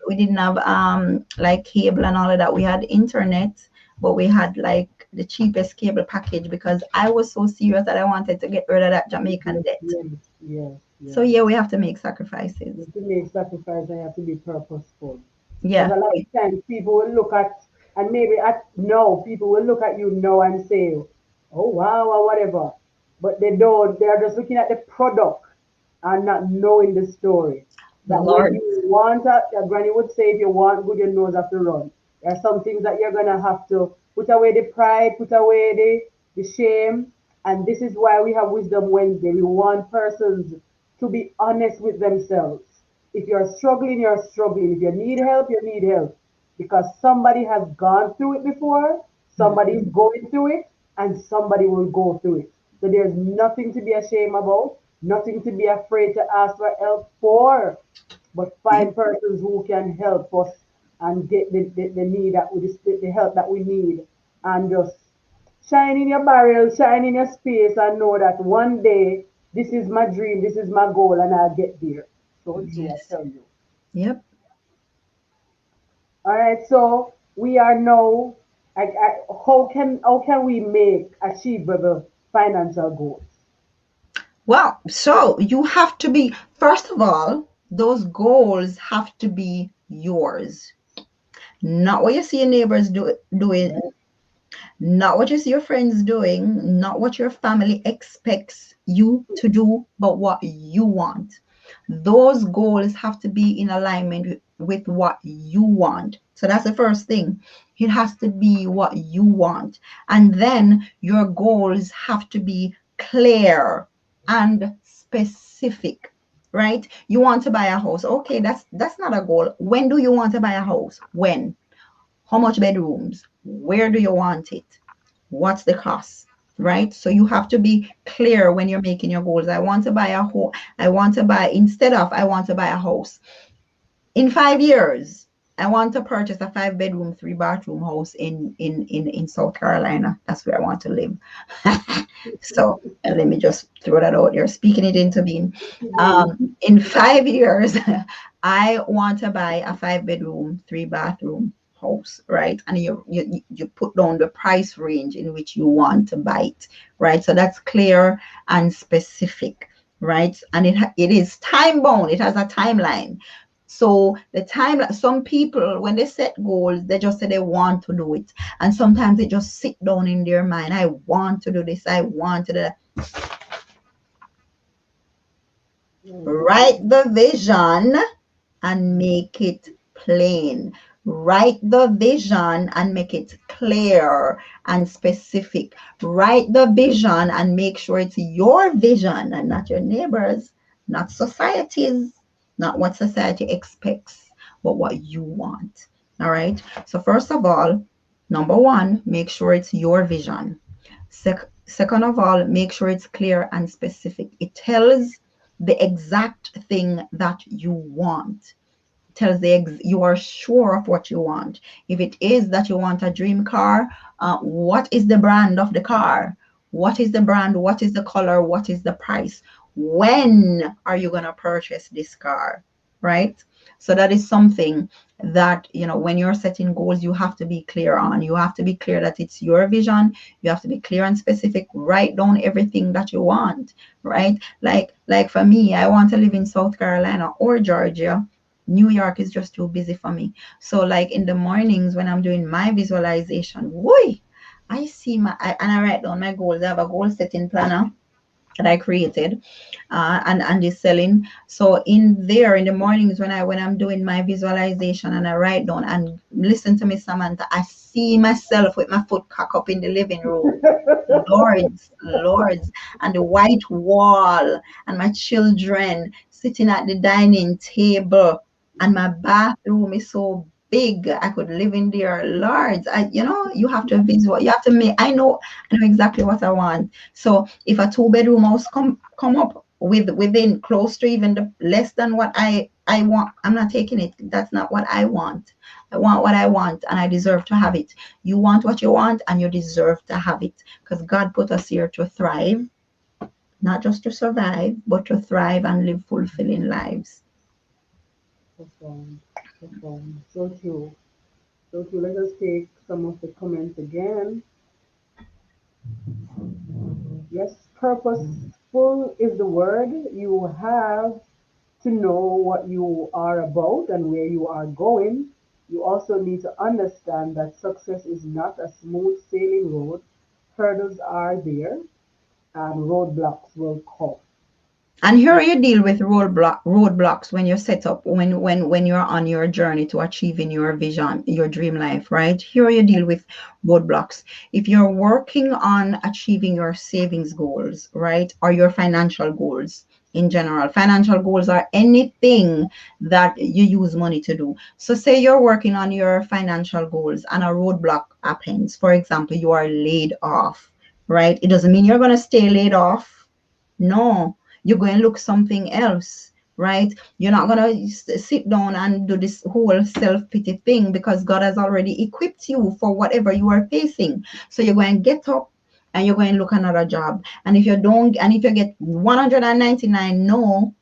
We didn't have like cable and all of that. We had internet, but we had like the cheapest cable package because I was so serious that I wanted to get rid of that Jamaican Yes, debt. yes, yes, So yes. yeah, we have to make You sacrifices. have to make sacrifice and you have to be purposeful. Because Yeah. a lot of times people will look at, and maybe at no, people will look at you now and say, oh wow, or whatever. But they don't, they are just looking at the product and not knowing the story. That when Lord. you want a granny would say, if you want good, your nose have to run. There are some things that you're gonna have to put away the pride, put away the shame, and this is why we have Wisdom Wednesday. We want persons to be honest with themselves. If you're struggling, you're struggling. If you need help, you need help. Because somebody has gone through it before, somebody is going through it, and somebody will go through it. So there's nothing to be ashamed about, nothing to be afraid to ask for help for, but Yep. find persons who can help us and get the need that we the help that we need, and just shine in your barrel, shine in your space, and know that one day this is my dream, this is my goal, and I'll get there. So true, I Yes. tell you. Yep. All right, so we are now. How can we make achievable financial goals? Well, so you have to be, first of all, those goals have to be yours. Not what you see your neighbors doing, Right? not what you see your friends doing, not what your family expects you to do, but what you want. Those goals have to be in alignment with what you want. So that's the first thing. It has to be what you want. And then your goals have to be clear and specific. Right? You want to buy a house. Okay, that's not a goal. When do you want to buy a house? When? How much bedrooms? Where do you want it? What's the cost? Right? So you have to be clear when you're making your goals. I want to buy a home. I want to buy, instead of I want to buy a house. In 5 years, I want to purchase a 5 bedroom, 3 bathroom house in South Carolina. That's where I want to live. So let me just throw that out there, speaking it into being. In 5 years, I want to buy a 5 bedroom, 3 bathroom house, right? And you put down the price range in which you want to buy it, right? So that's clear and specific, right? And it is time bound. It has a timeline. So the time, some people, when they set goals, they just say they want to do it. And sometimes they just sit down in their mind. I want to do this. I want to do that. Write the vision and make it plain. Write the vision and make it clear and specific. Write the vision and make sure it's your vision and not your neighbor's, not society's, not what society expects, but what you want. All right. So, first of all, number one, make sure it's your vision. Second of all, make sure it's clear and specific. It tells the exact thing that you want. Tells you are sure of what you want. If it is that you want a dream car, what is the brand of the car? What is the brand? What is the color? What is the price? When are you going to purchase this car? Right? So that is something that, when you're setting goals, you have to be clear on. You have to be clear that it's your vision. You have to be clear and specific. Write down everything that you want, right? Like for me, I want to live in South Carolina or Georgia. New York is just too busy for me. So like in the mornings when I'm doing my visualization, whoo, and I write down my goals. I have a goal setting planner that I created, and is selling. So in there in the mornings when I'm doing my visualization and I write down and listen to me, Samantha, I see myself with my foot cock up in the living room. Lords, lords, and the white wall, and my children sitting at the dining table, and my bathroom is so big I could live in there. Lords, you have to visual. You have to make. I know exactly what I want. So if a 2 bedroom house come up within close to even the less than what I want, I'm not taking it. That's not what I want. I want what I want, and I deserve to have it. You want what you want, and you deserve to have it, because God put us here to thrive, not just to survive, but to thrive and live fulfilling lives. Profound, profound. So true. So true. Let us take some of the comments again. Yes, purposeful is the word. You have to know what you are about and where you are going. You also need to understand that success is not a smooth sailing road. Hurdles are there and roadblocks will come. And here you deal with roadblocks when you're set up, when you're on your journey to achieving your vision, your dream life, right? Here you deal with roadblocks. If you're working on achieving your savings goals, right, or your financial goals in general, financial goals are anything that you use money to do. So say you're working on your financial goals and a roadblock happens. For example, you are laid off, right? It doesn't mean you're going to stay laid off. No, you're going to look something else, right? You're not going to sit down and do this whole self-pity thing, because God has already equipped you for whatever you are facing. So you're going to get up and you're going to look another job. And if you don't, and if you get 199 no,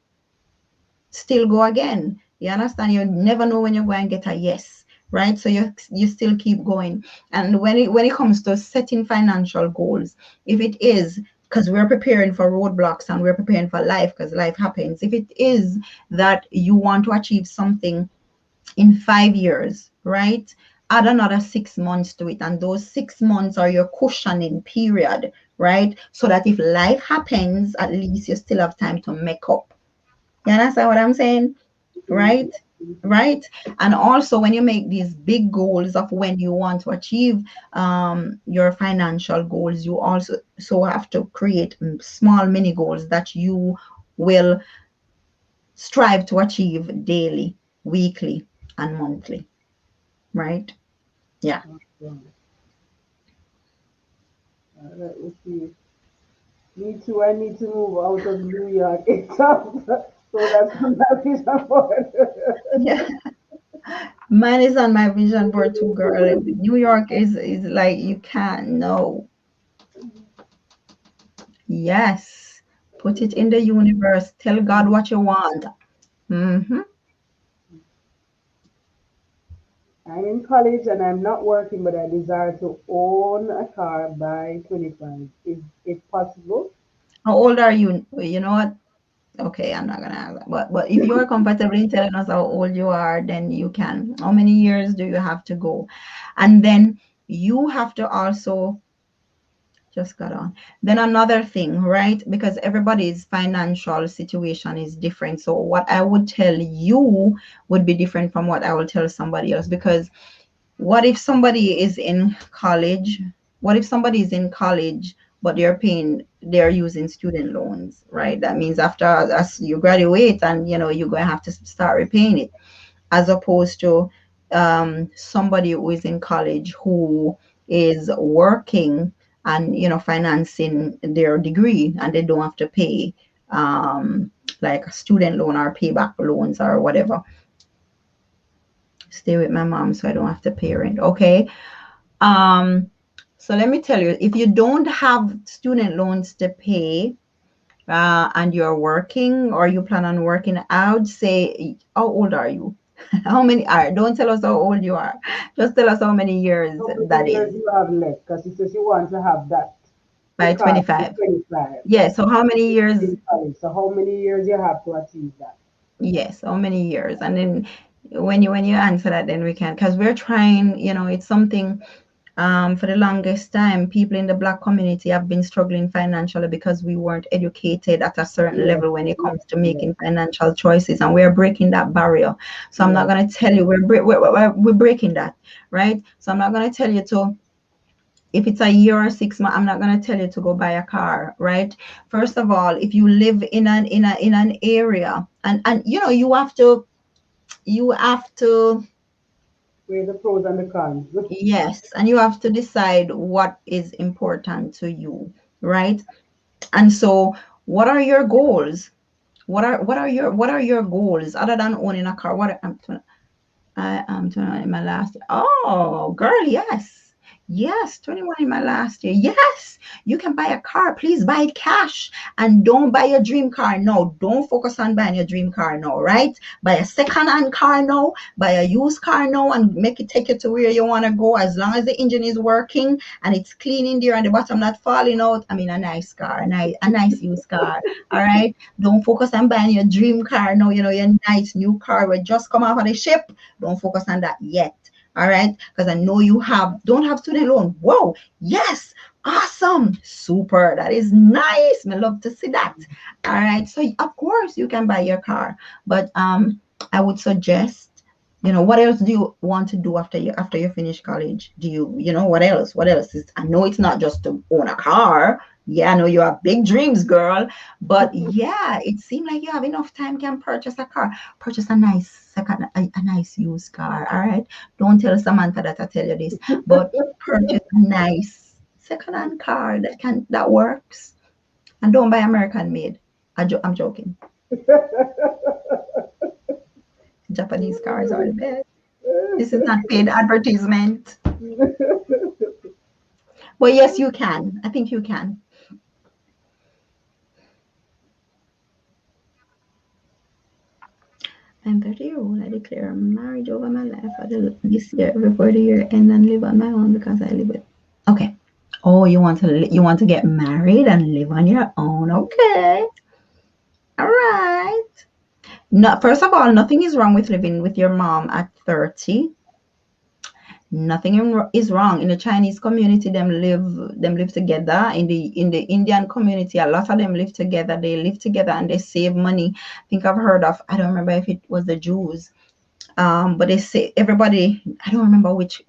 still go again. You understand? You never know when you're going to get a yes, right? So you still keep going. And when it comes to setting financial goals, if it is, because we're preparing for roadblocks and we're preparing for life, because life happens. If it is that you want to achieve something in 5 years, right? Add another 6 months to it, and those 6 months are your cushioning period, right? So that if life happens, at least you still have time to make up. You understand what I'm saying? Mhm, Right? mhm. Right? And also, when you make these big goals of when you want to achieve your financial goals, you also have to create small mini goals that you will strive to achieve daily, weekly, and monthly. Right? Yeah. Awesome. Let me see. Me too. I need to move out of New York. It's tough. So that's my vision board. Yeah. Mine is on my vision board too, girl. New York is like you can't know. Yes. Put it in the universe. Tell God what you want. Mm-hmm. I'm in college and I'm not working, but I desire to own a car by 25. Is it possible? How old are you? You know what? Okay, I'm not gonna ask that. But if you are comfortable in telling us how old you are, then you can. How many years do you have to go? And then you have to also just got on. Then another thing, right? Because everybody's financial situation is different. So what I would tell you would be different from what I will tell somebody else. Because what if somebody is in college? What if somebody is in college, but they're using student loans, right? That means after as you graduate and you're going to have to start repaying it, as opposed to somebody who is in college who is working and financing their degree, and they don't have to pay like a student loan or payback loans or whatever. Stay with my mom so I don't have to pay rent. Okay. um so let me tell you, if you don't have student loans to pay, and you're working or you plan on working, I would say, how old are you? How many are? Don't tell us how old you are. Just tell us how many years How many that years is you have left? Because she says she wants to have that, the by car by 25. 25. Yeah. So how many years? In college. So how many years you have to achieve that? Yes. How many years? And then when you answer that, then we can, because we're trying. It's something. For the longest time, people in the Black community have been struggling financially because we weren't educated at a certain Yes, level when it yes, comes to yes, making financial choices, and we're breaking that barrier. So I'm not yes. going to tell you we're breaking that, right? So I'm not going to tell you to, if it's a year or 6 months, I'm not going to tell you to go buy a car, right? First of all, if you live in an area, and you have to. Weigh the pros and the cons. Yes, and you have to decide what is important to you, right? And so, what are your goals? What are your goals other than owning a car? I am 20 in my last. Oh, girl, yes. Yes, 21 in my last year. Yes, you can buy a car. Please buy it cash and don't buy your dream car. No, don't focus on buying your dream car now, right? Buy a second-hand car now, buy a used car now and make it take you to where you want to go as long as the engine is working and it's clean in there and the bottom not falling out. I mean, a nice car, a nice used car. All right. Don't focus on buying your dream car now, your nice new car will just come off of the ship. Don't focus on that yet. All right, because I know you don't have student loan. Whoa, yes, awesome, super. That is nice. I love to see that. All right, so of course you can buy your car, but I would suggest, what else do you want to do after you finish college? Do you what else? What else is? I know it's not just to own a car. Yeah, I know you have big dreams, girl. But yeah, it seemed like you have enough time can purchase a car. Purchase a nice a nice used car. All right. Don't tell Samantha that I tell you this, but purchase a nice second-hand car that works, and don't buy American made. I'm joking. Japanese cars are the best. This is not paid advertisement, but yes, you can. I think you can. I'm 30 years old. I declare marriage over my life for this year before the year end and live on my own because I live with. Okay. Oh, you want to get married and live on your own? Okay. All right. No, first of all, nothing is wrong with living with your mom at 30. Nothing is wrong. In the Chinese community, them live together. In the Indian community, a lot of them live together. They live together and they save money. I think I've heard of, I don't remember if it was the Jews. But they say everybody, I don't remember which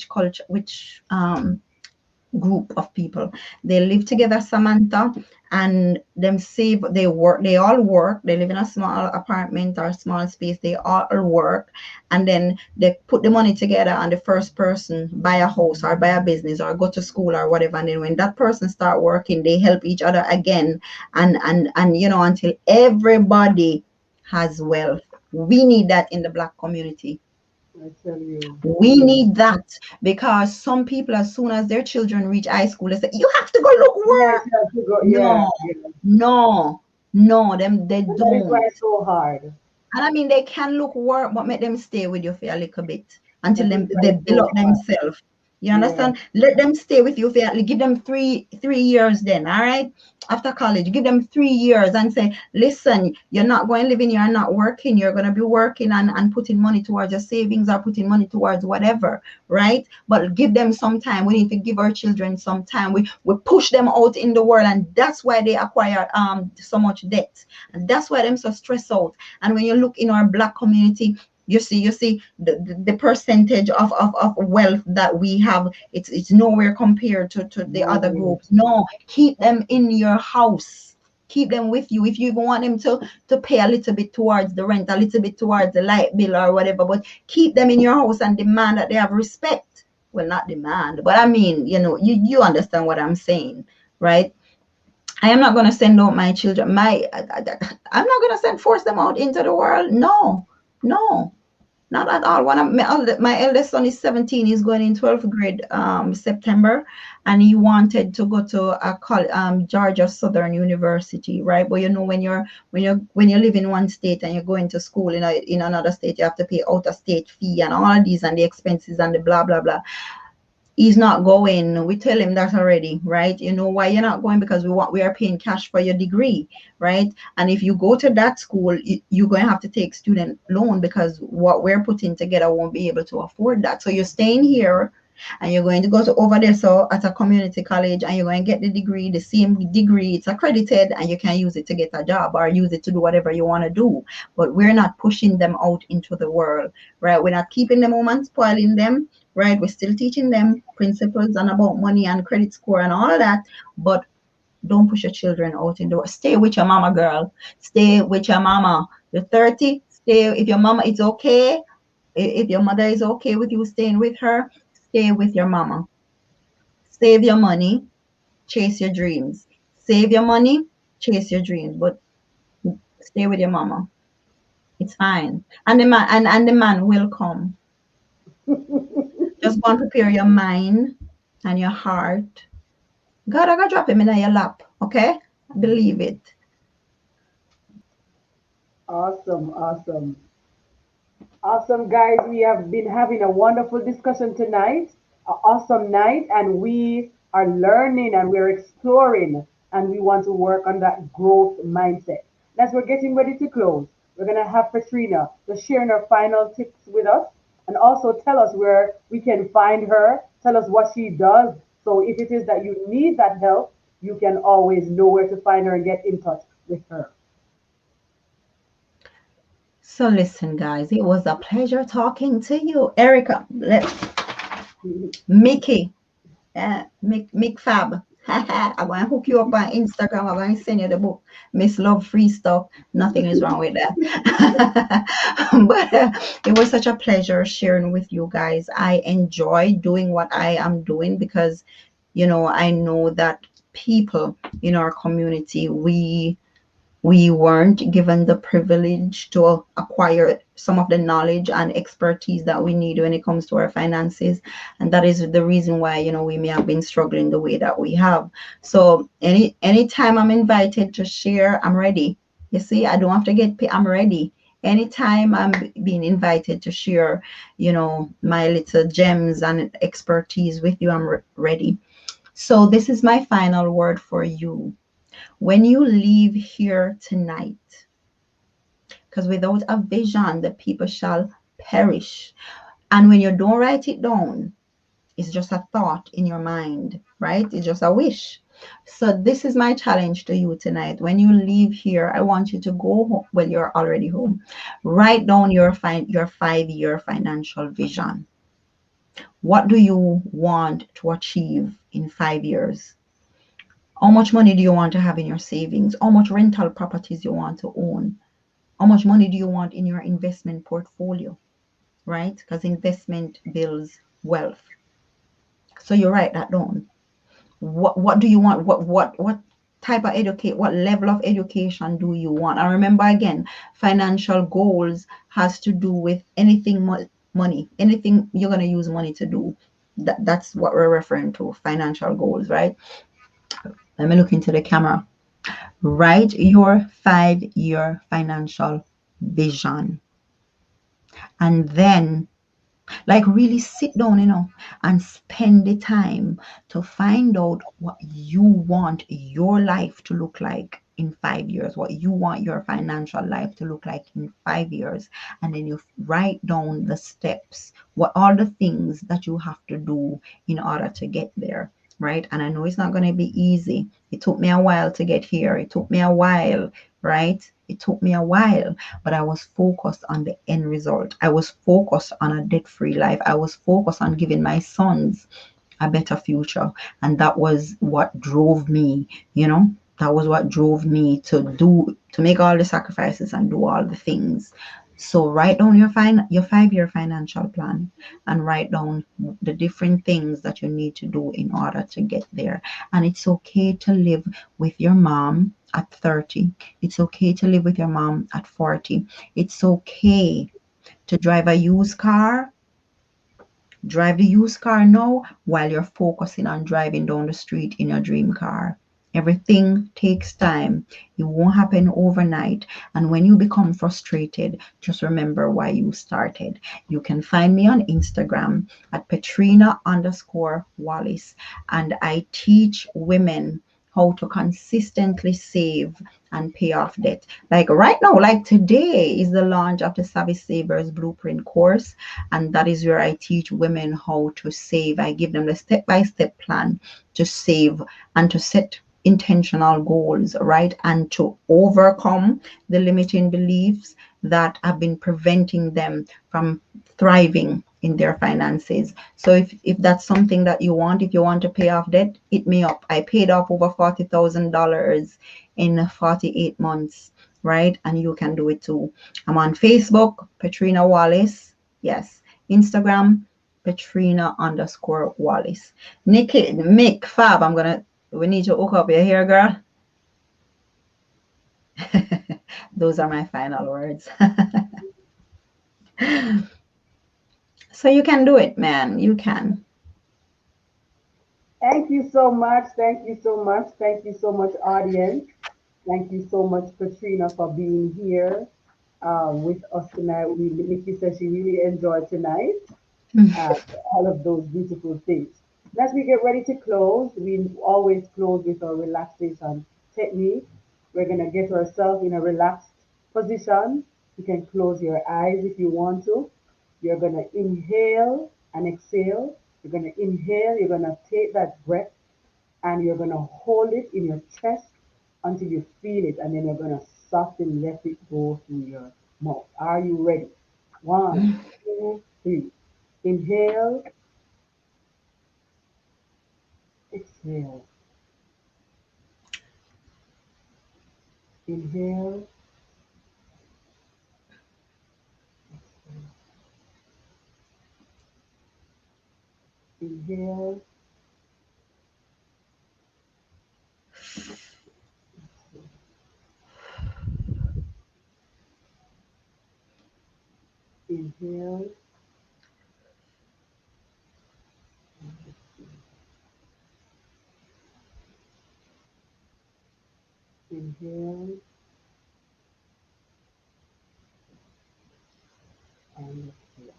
culture, which group of people. They live together, Samantha, and they all work. They live in a small apartment or small space. They all work, and then they put the money together, and the first person buy a house or buy a business or go to school or whatever. And then when that person start working, they help each other again, and until everybody has wealth. We need that in the Black community. I tell you. We need that because some people, as soon as their children reach high school, they say, "You have to go look Yes, work." you have to go. Yeah, No, yeah. no, no, them they And that is why don't. it's so hard. And I mean, they can look work, but make them stay with you for a little bit until That is why they it's build so up hard. themselves. You Yeah, understand? Let them stay with you for give them three years then, all right? After college, give them 3 years and say, listen, you're not going living, you're not working, you're gonna be working and putting money towards your savings or putting money towards whatever, right? But give them some time. We need to give our children some time. We push them out in the world, and that's why they acquire so much debt. And that's why them so stressed out. And when you look in our Black community, you see the percentage of wealth that we have, it's nowhere compared to the no other way. groups. No, keep them in your house, keep them with you. If you even want them to pay a little bit towards the rent, a little bit towards the light bill or whatever, but keep them in your house and demand that they have respect. Well, not demand, but I mean, you understand what I'm saying, right? I am not going to send out my children. I'm not going to force them out into the world. No, no, not at all. One of my eldest son is 17. He's going in 12th grade September, and he wanted to go to a Georgia Southern University, right? But when you live in one state and you're going to school in another state, you have to pay out of state fee and all of these and the expenses and the blah blah blah. He's not going. We tell him that already, right? You know why you're not going? Because we are paying cash for your degree, right? And if you go to that school, you're going to have to take student loan because what we're putting together won't be able to afford that. So you're staying here and you're going to go to over there, so at a community college, and you're going to get the degree, the same degree. It's accredited and you can use it to get a job or use it to do whatever you want to do. But we're not pushing them out into the world, right? We're not keeping them home and spoiling them, right? We're still teaching them principles and about money and credit score and all of that, but don't push your children out in the world. Stay with your mama, girl. Stay with your mama. You're 30. Stay. If your mama is okay, if your mother is okay with you staying with her, stay with your mama. Save your money, chase your dreams. Save your money, chase your dreams, but stay with your mama. It's fine. And the man will come. Just go and prepare your mind. and your heart, God, I gotta drop him in your lap. Okay? Believe it. Awesome, awesome. Awesome, guys. We have been having a wonderful discussion tonight, an awesome night, and we are learning and we're exploring and we want to work on that growth mindset. As we're getting ready to close, we're going to have Petrina to share her final tips with us and also tell us where we can find her, tell us what she does. So if it is that you need that help, you can always know where to find her and get in touch with her. So listen, guys, it was a pleasure talking to you. Erica, Mickey, Mick Fab. I'm going to hook you up on Instagram. I'm going to send you the book, Miss Love Free Stuff. Nothing is wrong with that. But it was such a pleasure sharing with you guys. I enjoy doing what I am doing because, I know that people in our community, we weren't given the privilege to acquire some of the knowledge and expertise that we need when it comes to our finances, and that is the reason why we may have been struggling the way that we have. So anytime I'm invited to share, I'm ready. You see, I don't have to get paid. I'm ready. Anytime I'm being invited to share my little gems and expertise with you, I'm ready. So this is my final word for you. When you leave here tonight, because without a vision, the people shall perish. And when you don't write it down, it's just a thought in your mind, right? It's just a wish. So this is my challenge to you tonight. When you leave here, I want you to go home. Well, you're already home. Write down your 5-year financial vision. What do you want to achieve in 5 years? How much money do you want to have in your savings? How much rental properties you want to own? How much money do you want in your investment portfolio? Right? Because investment builds wealth. So you write that down. What do you want? What type of educate? What level of education do you want? And remember again, financial goals has to do with anything money, anything you're gonna use money to do. That's what we're referring to, financial goals, right? Let me look into the camera. Write your 5-year financial vision. And then, like, really sit down, and spend the time to find out what you want your life to look like in 5 years, what you want your financial life to look like in 5 years. And then you write down the steps, what are the things that you have to do in order to get there. Right. And I know it's not going to be easy. It took me a while to get here. It took me a while. Right. It took me a while, but I was focused on the end result. I was focused on a debt-free life. I was focused on giving my sons a better future. And that was what drove me, that was what drove me to make all the sacrifices and do all the things. So write down your 5-year financial plan and write down the different things that you need to do in order to get there. And it's okay to live with your mom at 30. It's okay to live with your mom at 40. It's okay to drive a used car. Drive the used car now while you're focusing on driving down the street in your dream car. Everything takes time. It won't happen overnight. And when you become frustrated, just remember why you started. You can find me on Instagram at Petrina_Wallace. And I teach women how to consistently save and pay off debt. Like right now, like today is the launch of the Savvy Savers Blueprint course. And that is where I teach women how to save. I give them the step-by-step plan to save and to set intentional goals, right? And to overcome the limiting beliefs that have been preventing them from thriving in their finances. So if that's something that you want, if you want to pay off debt, hit me up. I paid off over $40,000 in 48 months, right? And you can do it too. I'm on Facebook, Petrina Wallace. Yes. Instagram, Petrina_Wallace. Nikki, Mick, Fab, we need to hook up your hair, girl. Those are my final words. So you can do it, man. You can. Thank you so much. Thank you so much. Thank you so much, audience. Thank you so much, Petrina, for being here with us tonight. Nikki says she really enjoyed tonight. All of those beautiful things. And as we get ready to close, we always close with our relaxation technique. We're going to get ourselves in a relaxed position. You can close your eyes if you want to. You're going to inhale and exhale. You're going to inhale, you're going to take that breath and you're going to hold it in your chest until you feel it, and then you're going to soften, let it go through your mouth. Are you ready? One, two, three. Inhale, exhale. Inhale, inhale, inhale, inhale, and exhale.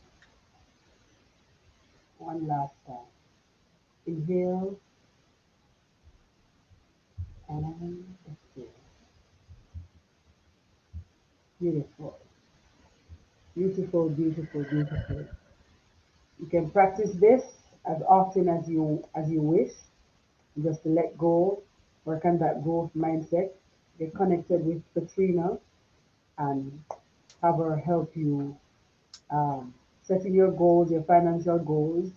One last time. Inhale and exhale. Beautiful, beautiful, beautiful, beautiful. You can practice this as often as you wish. Just to let go, work on that growth mindset, get connected with Petrina and have her help you setting your goals, your financial goals,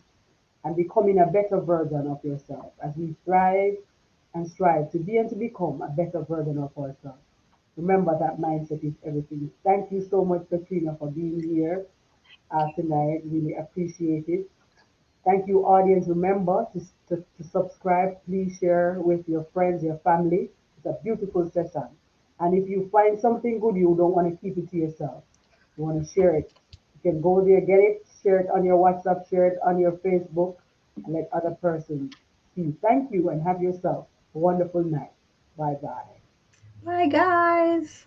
and becoming a better version of yourself as we thrive and strive to be and to become a better version of ourselves. Remember that mindset is everything. Thank you so much, Petrina, for being here tonight. Really appreciate it. Thank you, audience. Remember to subscribe. Please share with your friends, your family. It's a beautiful session. And if you find something good, you don't want to keep it to yourself. You want to share it. You can go there, get it, share it on your WhatsApp, share it on your Facebook, and let other persons see. Thank you and have yourself a wonderful night. Bye bye. Bye, guys.